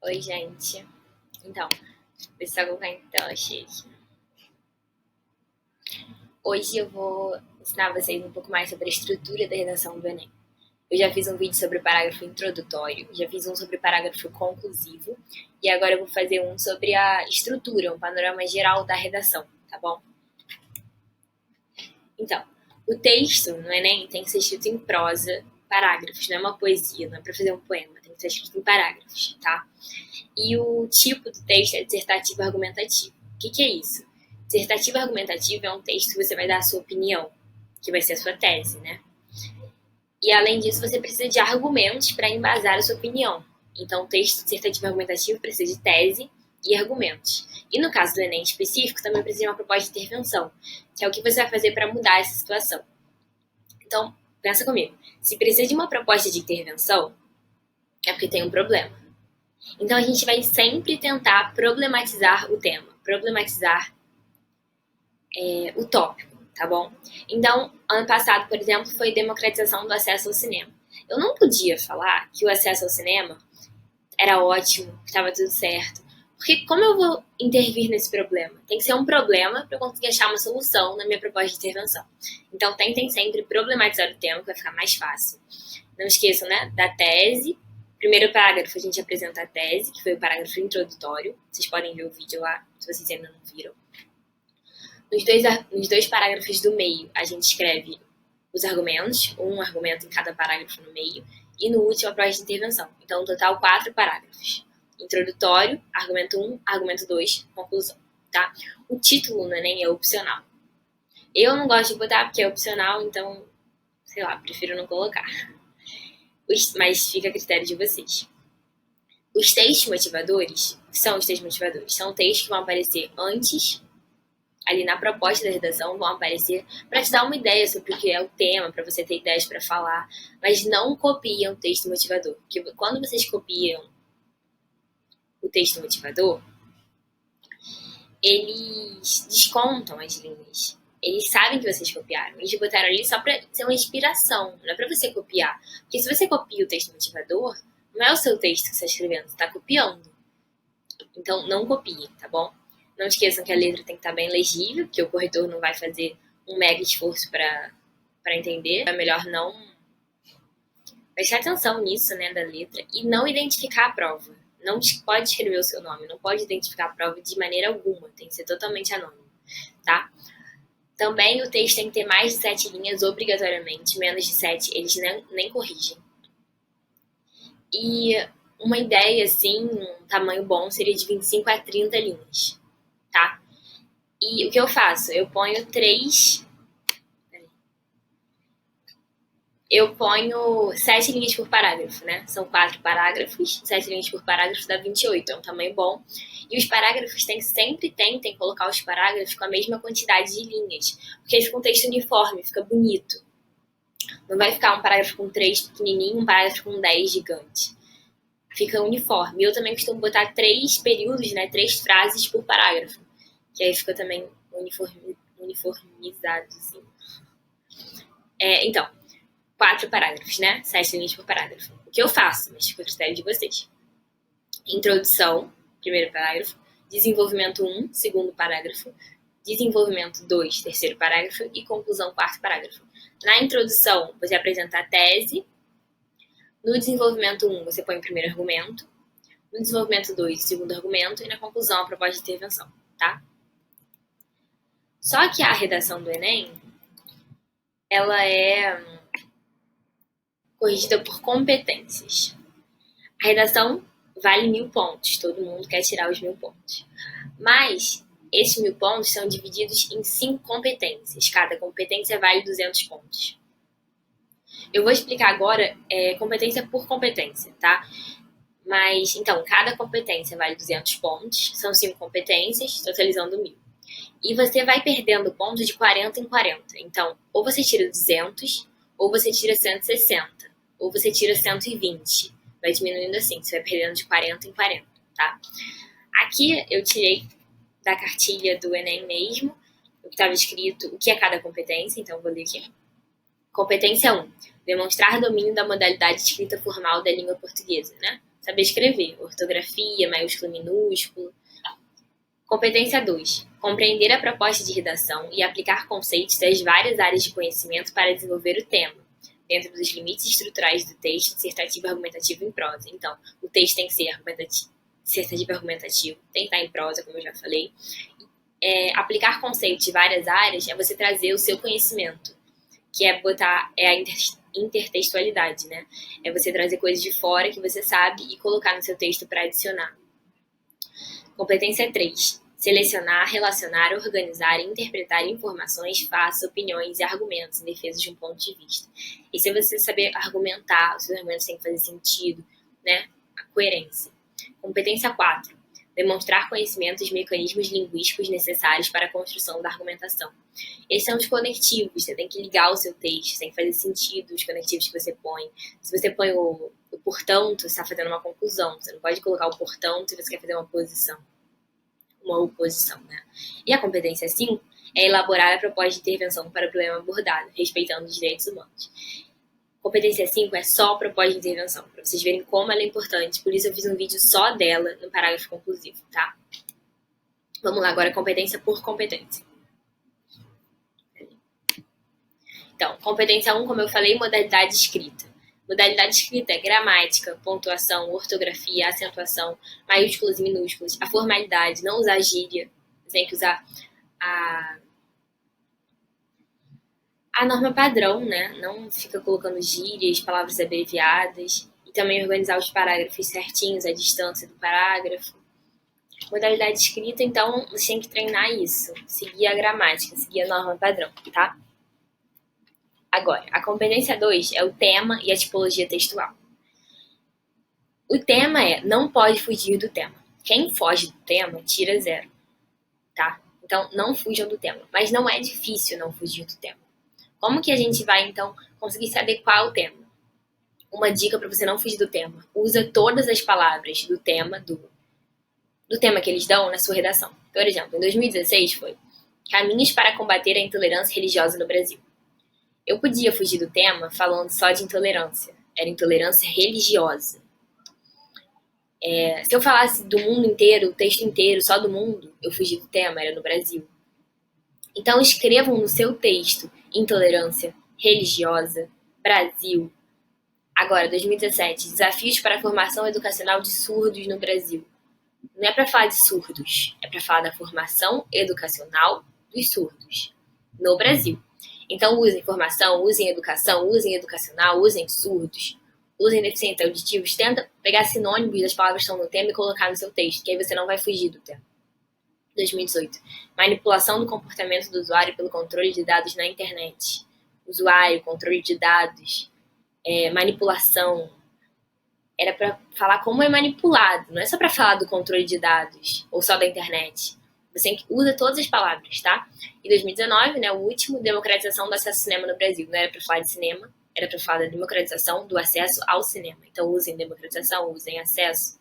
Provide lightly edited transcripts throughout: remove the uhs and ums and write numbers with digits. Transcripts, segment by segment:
Oi, gente. Então, ver se eu colocar em tela cheia aqui. Hoje eu vou ensinar vocês um pouco mais sobre a estrutura da redação do Enem. Eu já fiz um vídeo sobre o parágrafo introdutório, já fiz um sobre o parágrafo conclusivo, e agora eu vou fazer um sobre a estrutura, um panorama geral da redação, tá bom? Então, o texto no Enem tem que ser escrito em prosa, parágrafos, não é uma poesia, não é para fazer um poema, tem que ser escrito em parágrafos, tá? E o tipo do texto é dissertativo argumentativo. O que é isso? Dissertativo argumentativo é um texto que você vai dar a sua opinião, que vai ser a sua tese, né? E além disso, você precisa de argumentos para embasar a sua opinião. Então, o texto dissertativo argumentativo precisa de tese e argumentos. E no caso do Enem específico, também precisa de uma proposta de intervenção, que é o que você vai fazer para mudar essa situação. Então, pensa comigo. Se precisa de uma proposta de intervenção, é porque tem um problema. Então, a gente vai sempre tentar problematizar o tema, problematizar o tópico, tá bom? Então, ano passado, por exemplo, foi democratização do acesso ao cinema. Eu não podia falar que o acesso ao cinema era ótimo, que estava tudo certo, porque como eu vou intervir nesse problema? Tem que ser um problema para eu conseguir achar uma solução na minha proposta de intervenção. Então, tentem sempre problematizar o tema, que vai ficar mais fácil. Não esqueçam, né, da tese. Primeiro parágrafo, a gente apresenta a tese, que foi o parágrafo introdutório. Vocês podem ver o vídeo lá, se vocês ainda não viram. Nos dois parágrafos do meio, a gente escreve os argumentos, um argumento em cada parágrafo no meio, e no último, a proposta de intervenção. Então, no total, 4 parágrafos. Introdutório, argumento 1, argumento 2, conclusão, tá? O título no Enem é opcional. Eu não gosto de botar porque é opcional, então, sei lá, prefiro não colocar. Mas fica a critério de vocês. Os textos motivadores, que são os textos motivadores? São textos que vão aparecer antes, ali na proposta da redação, vão aparecer para te dar uma ideia sobre o que é o tema, para você ter ideias para falar, mas não copiam o texto motivador. Porque quando vocês copiam o texto motivador, eles descontam as linhas. Eles sabem que vocês copiaram. Eles botaram ali só para ser uma inspiração, não é para você copiar. Porque se você copia o texto motivador, não é o seu texto que você está escrevendo, você está copiando. Então, não copie, tá bom? Não esqueçam que a letra tem que estar bem legível, porque o corretor não vai fazer um mega esforço para entender. É melhor não prestar atenção nisso, né, da letra, e não identificar a prova. Não pode escrever o seu nome, não pode identificar a prova de maneira alguma, tem que ser totalmente anônimo, tá? Também o texto tem que ter mais de 7 linhas obrigatoriamente, menos de 7 eles nem corrigem. E uma ideia, assim, um tamanho bom seria de 25 a 30 linhas, tá? E o que eu faço? Eu ponho 7 linhas por parágrafo, né? São 4 parágrafos, 7 linhas por parágrafo dá 28, é um tamanho bom. E os parágrafos tentem colocar os parágrafos com a mesma quantidade de linhas, porque fica um texto uniforme, fica bonito. Não vai ficar um parágrafo com 3 pequenininho, um parágrafo com 10 gigante. Fica uniforme. E eu também costumo botar 3 períodos, né? 3 frases por parágrafo, que aí fica também uniformizado, assim. Então, 4 parágrafos, né? 7 linhas por parágrafo. O que eu faço? Mas fica a critério de vocês. Introdução, primeiro parágrafo. Desenvolvimento 1, segundo parágrafo. Desenvolvimento 2, terceiro parágrafo. E conclusão, quarto parágrafo. Na introdução, você apresenta a tese. No desenvolvimento 1, você põe o primeiro argumento. No desenvolvimento 2, o segundo argumento. E na conclusão, a proposta de intervenção, tá? Só que a redação do Enem, ela é corrigida por competências. A redação vale 1000 pontos, todo mundo quer tirar os 1000 pontos. Mas esses 1000 pontos são divididos em 5 competências, cada competência vale 200 pontos. Eu vou explicar agora competência por competência, tá? Mas, então, cada competência vale 200 pontos, são 5 competências, totalizando 1000. E você vai perdendo pontos de 40 em 40. Então, ou você tira 200, ou você tira 160, ou você tira 120. Vai diminuindo assim, você vai perdendo de 40 em 40, tá? Aqui eu tirei da cartilha do Enem mesmo, o que estava escrito, o que é cada competência, então vou ler aqui. Competência 1. Demonstrar domínio da modalidade de escrita formal da língua portuguesa, né? saber escrever, ortografia, maiúsculo, minúsculo. Competência 2. Compreender a proposta de redação e aplicar conceitos das várias áreas de conhecimento para desenvolver o tema, dentro dos limites estruturais do texto dissertativo argumentativo em prosa. Então, o texto tem que ser dissertativo argumentativo, tem que estar em prosa, como eu já falei. Aplicar conceitos de várias áreas é você trazer o seu conhecimento, que é botar a intertextualidade, né? É você trazer coisas de fora que você sabe e colocar no seu texto para adicionar. Competência 3. Selecionar, relacionar, organizar e interpretar informações, fatos, opiniões e argumentos em defesa de um ponto de vista. E se você saber argumentar, os seus argumentos têm que fazer sentido, né? A coerência. Competência 4. Demonstrar conhecimentos e mecanismos linguísticos necessários para a construção da argumentação. Esses são os conectivos, você tem que ligar o seu texto, tem que fazer sentido os conectivos que você põe. Se você põe o portanto, você está fazendo uma conclusão, você não pode colocar o portanto se você quer fazer uma oposição, né? E a competência 5 é elaborar a proposta de intervenção para o problema abordado, respeitando os direitos humanos. Competência 5 é só a proposta de intervenção, para vocês verem como ela é importante, por isso eu fiz um vídeo só dela no parágrafo conclusivo, tá? Vamos lá, agora competência por competência. Então, competência 1, como eu falei, modalidade escrita. Modalidade escrita é gramática, pontuação, ortografia, acentuação, maiúsculas e minúsculas, a formalidade, não usar gíria, você tem que usar a norma padrão, né? Não fica colocando gírias, palavras abreviadas, e também organizar os parágrafos certinhos, a distância do parágrafo. Modalidade escrita, então, você tem que treinar isso, seguir a gramática, seguir a norma padrão, tá? Agora, a competência 2 é o tema e a tipologia textual. O tema não pode fugir do tema. Quem foge do tema, tira 0, tá? Então, não fujam do tema. Mas não é difícil não fugir do tema. Como que a gente vai, então, conseguir se adequar ao tema? Uma dica para você não fugir do tema. Usa todas as palavras do tema, do tema que eles dão na sua redação. Por exemplo, em 2016 foi Caminhos para combater a intolerância religiosa no Brasil. Eu podia fugir do tema falando só de intolerância. Era intolerância religiosa. Se eu falasse do mundo inteiro, o texto inteiro, só do mundo, eu fugi do tema, era no Brasil. Então escrevam no seu texto intolerância religiosa, Brasil. Agora, 2017, desafios para a formação educacional de surdos no Brasil. Não é para falar de surdos, é para falar da formação educacional dos surdos no Brasil. Então, usem formação, usem educação, usem educacional, usem surdos, usem deficientes auditivos. Tenta pegar sinônimos das palavras que estão no tema e colocar no seu texto, que aí você não vai fugir do tema. 2018. Manipulação do comportamento do usuário pelo controle de dados na internet. Usuário, controle de dados, manipulação. Era para falar como é manipulado, não é só para falar do controle de dados ou só da internet. Você usa todas as palavras, tá? E 2019, né, o último, democratização do acesso ao cinema no Brasil. Não era para falar de cinema, era para falar da democratização do acesso ao cinema. Então, usem democratização, usem acesso.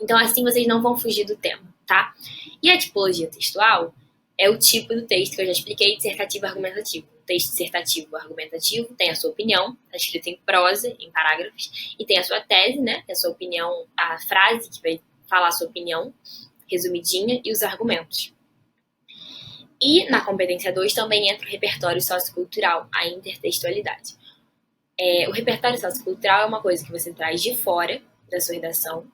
Então, assim vocês não vão fugir do tema, tá? E a tipologia textual é o tipo do texto que eu já expliquei, dissertativo argumentativo. O texto dissertativo argumentativo tem a sua opinião, está escrito em prosa, em parágrafos, e tem a sua tese, né? Tem a sua opinião, a frase que vai falar a sua opinião, resumidinha, e os argumentos. E na competência 2 também entra o repertório sociocultural, a intertextualidade. O repertório sociocultural é uma coisa que você traz de fora da sua redação.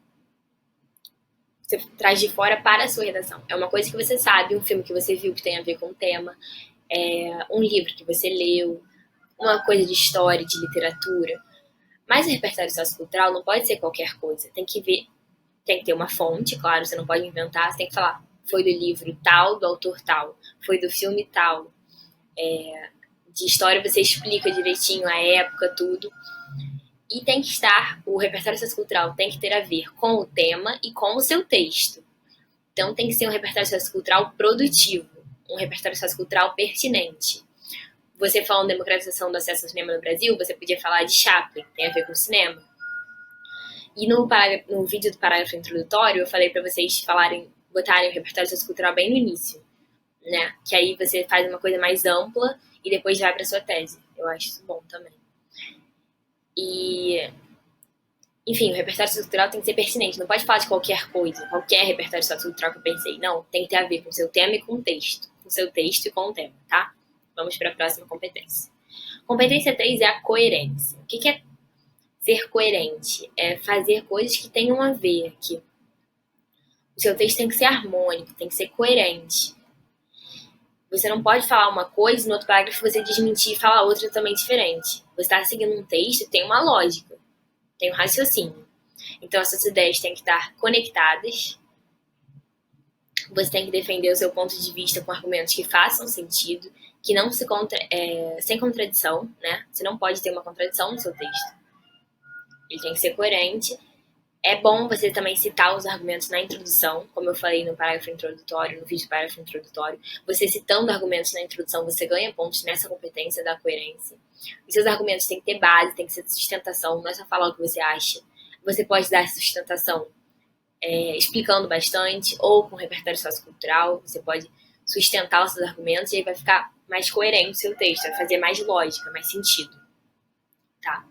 Você traz de fora para a sua redação. É uma coisa que você sabe, um filme que você viu que tem a ver com o tema, um livro que você leu, uma coisa de história, de literatura. Mas o repertório sociocultural não pode ser qualquer coisa. Tem que ter uma fonte, claro, você não pode inventar, você tem que falar, foi do livro tal, do autor tal, foi do filme tal. De história você explica direitinho a época, tudo. E tem que estar, o repertório sociocultural tem que ter a ver com o tema e com o seu texto. Então tem que ser um repertório sociocultural produtivo, um repertório sociocultural pertinente. Você falando democratização do acesso ao cinema no Brasil, você podia falar de Chaplin, tem a ver com o cinema. E no vídeo do parágrafo introdutório, eu falei para vocês botarem o repertório sociocultural bem no início, né? Que aí você faz uma coisa mais ampla e depois vai para sua tese. Eu acho isso bom também. Enfim, o repertório sociocultural tem que ser pertinente, não pode falar de qualquer coisa, qualquer repertório sociocultural que eu pensei. Não, tem que ter a ver com o seu tema e com o texto. Com o seu texto e com o tema, tá? Vamos para a próxima competência. Competência 3 é a coerência. O que é ser coerente? É fazer coisas que tenham a ver aqui. O seu texto tem que ser harmônico, tem que ser coerente. Você não pode falar uma coisa e no outro parágrafo você desmentir e falar outra também diferente. Você está seguindo um texto, tem uma lógica, tem um raciocínio. Então essas ideias têm que estar conectadas. Você tem que defender o seu ponto de vista com argumentos que façam sentido, que não se sem contradição, né? Você não pode ter uma contradição no seu texto. Ele tem que ser coerente. É bom você também citar os argumentos na introdução, como eu falei no parágrafo introdutório, no vídeo do parágrafo introdutório. Você citando argumentos na introdução, você ganha pontos nessa competência da coerência. Os seus argumentos têm que ter base, tem que ser sustentação, não é só falar o que você acha. Você pode dar sustentação explicando bastante, ou com repertório sociocultural, você pode sustentar os seus argumentos e aí vai ficar mais coerente o seu texto, vai fazer mais lógica, mais sentido. Tá?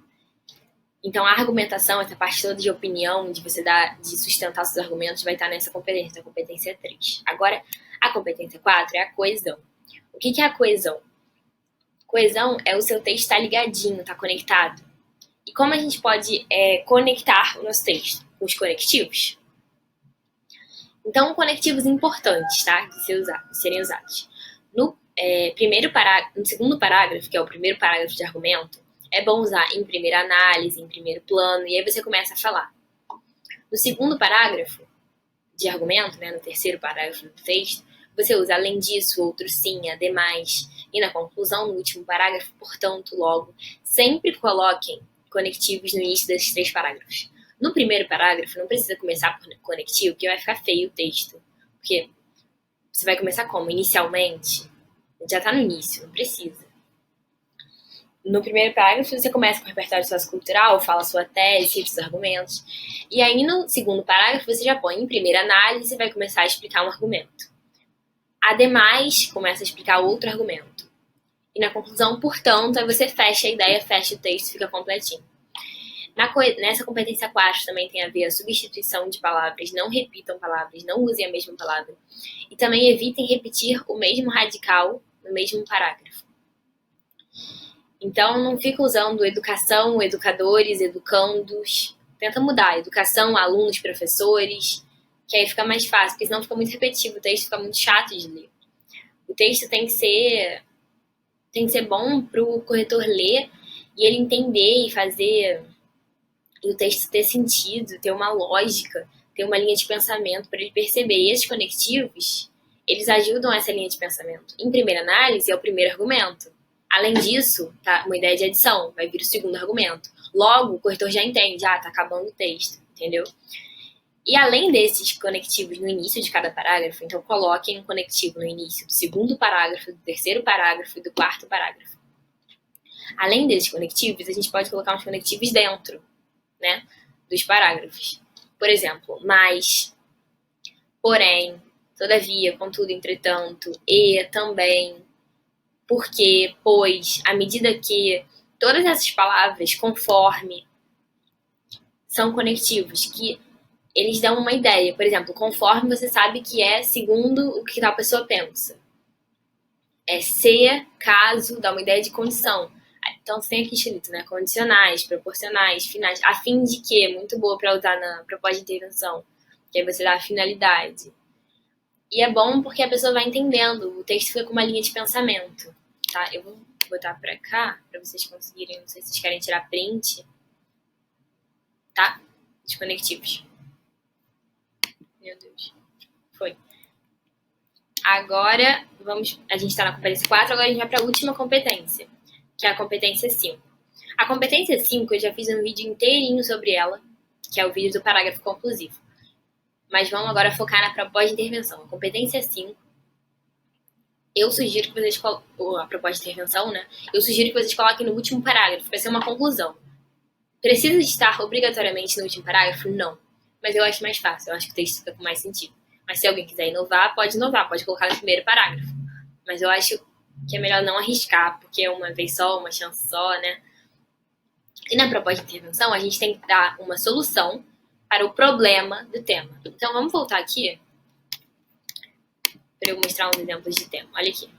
Então, a argumentação, essa parte toda de opinião, de você de sustentar seus argumentos, vai estar nessa competência, a competência 3. Agora, a competência 4 é a coesão. O que é a coesão? Coesão é o seu texto estar ligadinho, estar conectado. E como a gente pode conectar o nosso texto? Com os conectivos. Então, conectivos importantes, tá? De serem usados. No segundo parágrafo, que é o primeiro parágrafo de argumento, é bom usar em primeira análise, em primeiro plano, e aí você começa a falar. No segundo parágrafo de argumento, né, no terceiro parágrafo do texto, você usa além disso, outro sim, ademais, e na conclusão, no último parágrafo, portanto, logo, sempre coloquem conectivos no início desses 3 parágrafos. No primeiro parágrafo, não precisa começar por conectivo, porque vai ficar feio o texto. Porque você vai começar como? Inicialmente? Já está no início, não precisa. No primeiro parágrafo, você começa com o repertório sociocultural, fala a sua tese, cita os argumentos. E aí, no segundo parágrafo, você já põe em primeira análise e vai começar a explicar um argumento. Ademais, começa a explicar outro argumento. E na conclusão, portanto, aí você fecha a ideia, fecha o texto, fica completinho. Nessa competência 4 também tem a ver a substituição de palavras, não repitam palavras, não usem a mesma palavra. E também evitem repetir o mesmo radical no mesmo parágrafo. Então, não fica usando educação, educadores, educandos. Tenta mudar, educação, alunos, professores, que aí fica mais fácil, porque senão fica muito repetitivo, o texto fica muito chato de ler. O texto tem que ser bom para o corretor ler e ele entender e fazer o texto ter sentido, ter uma lógica, ter uma linha de pensamento para ele perceber. E esses conectivos, eles ajudam essa linha de pensamento. Em primeira análise, é o primeiro argumento. Além disso, tá uma ideia de adição, vai vir o segundo argumento. Logo, o corretor já entende, tá acabando o texto, entendeu? E além desses conectivos no início de cada parágrafo, então coloquem um conectivo no início do segundo parágrafo, do terceiro parágrafo e do quarto parágrafo. Além desses conectivos, a gente pode colocar uns conectivos dentro, né, dos parágrafos. Por exemplo, mas, porém, todavia, contudo, entretanto, e, também, porque, pois, à medida que, todas essas palavras, conforme, são conectivos que eles dão uma ideia. Por exemplo, conforme você sabe que é segundo o que tal pessoa pensa. É se, caso, dá uma ideia de condição. Então, você tem aqui escrito, né? Condicionais, proporcionais, finais. A fim de quê? Muito boa para usar na proposta de intervenção. Que aí você dá a finalidade. E é bom porque a pessoa vai entendendo. O texto fica com uma linha de pensamento. Tá? Eu vou botar pra cá, pra vocês conseguirem. Não sei se vocês querem tirar print. Tá? Os conectivos. Meu Deus. Foi. Agora, a gente tá na competência 4, agora a gente vai pra última competência, que é a competência 5. A competência 5, eu já fiz um vídeo inteirinho sobre ela, que é o vídeo do parágrafo conclusivo. Mas vamos agora focar na proposta de intervenção. A competência 5, eu sugiro que vocês coloquem, a proposta de intervenção, né? Eu sugiro que vocês coloquem no último parágrafo, vai ser uma conclusão. Precisa estar obrigatoriamente no último parágrafo? Não. Mas eu acho mais fácil, eu acho que o texto fica com mais sentido. Mas se alguém quiser inovar, pode colocar no primeiro parágrafo. Mas eu acho que é melhor não arriscar, porque é uma vez só, uma chance só, né? E na proposta de intervenção, a gente tem que dar uma solução para o problema do tema. Então, vamos voltar aqui para eu mostrar uns exemplos de tema. Olha aqui.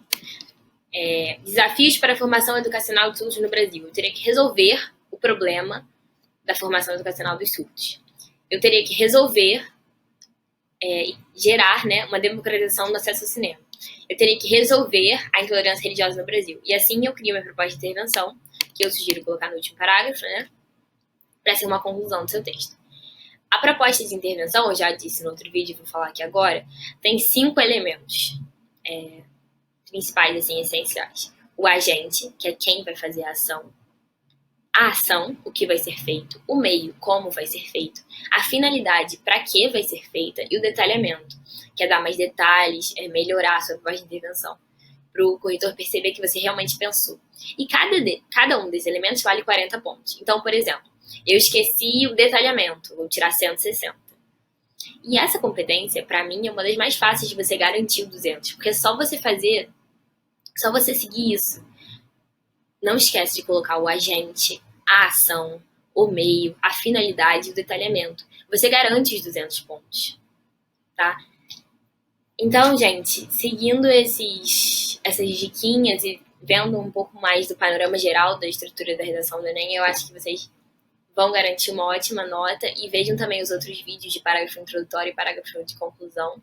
Desafios para a formação educacional de surdos no Brasil. Eu teria que resolver o problema da formação educacional dos surdos. Eu teria que resolver, gerar, né, uma democratização do acesso ao cinema. Eu teria que resolver a intolerância religiosa no Brasil. E assim eu crio minha proposta de intervenção, que eu sugiro colocar no último parágrafo, né, para ser uma conclusão do seu texto. A proposta de intervenção, eu já disse no outro vídeo, vou falar aqui agora, tem 5 elementos principais, assim, essenciais. O agente, que é quem vai fazer a ação o que vai ser feito, o meio, como vai ser feito, a finalidade, para que vai ser feita, e o detalhamento, que é dar mais detalhes, melhorar a sua proposta de intervenção, para o corretor perceber que você realmente pensou. E cada um desses elementos vale 40 pontos. Então, por exemplo, eu esqueci o detalhamento, vou tirar 160. E essa competência, para mim, é uma das mais fáceis de você garantir o 200, porque é só você fazer, só você seguir isso. Não esquece de colocar o agente, a ação, o meio, a finalidade e o detalhamento. Você garante os 200 pontos, tá? Então, gente, seguindo essas diquinhas e vendo um pouco mais do panorama geral da estrutura da redação do Enem, eu acho que vocês vão garantir uma ótima nota. E vejam também os outros vídeos de parágrafo introdutório e parágrafo de conclusão.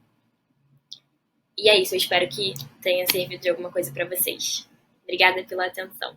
E é isso, eu espero que tenha servido de alguma coisa para vocês. Obrigada pela atenção.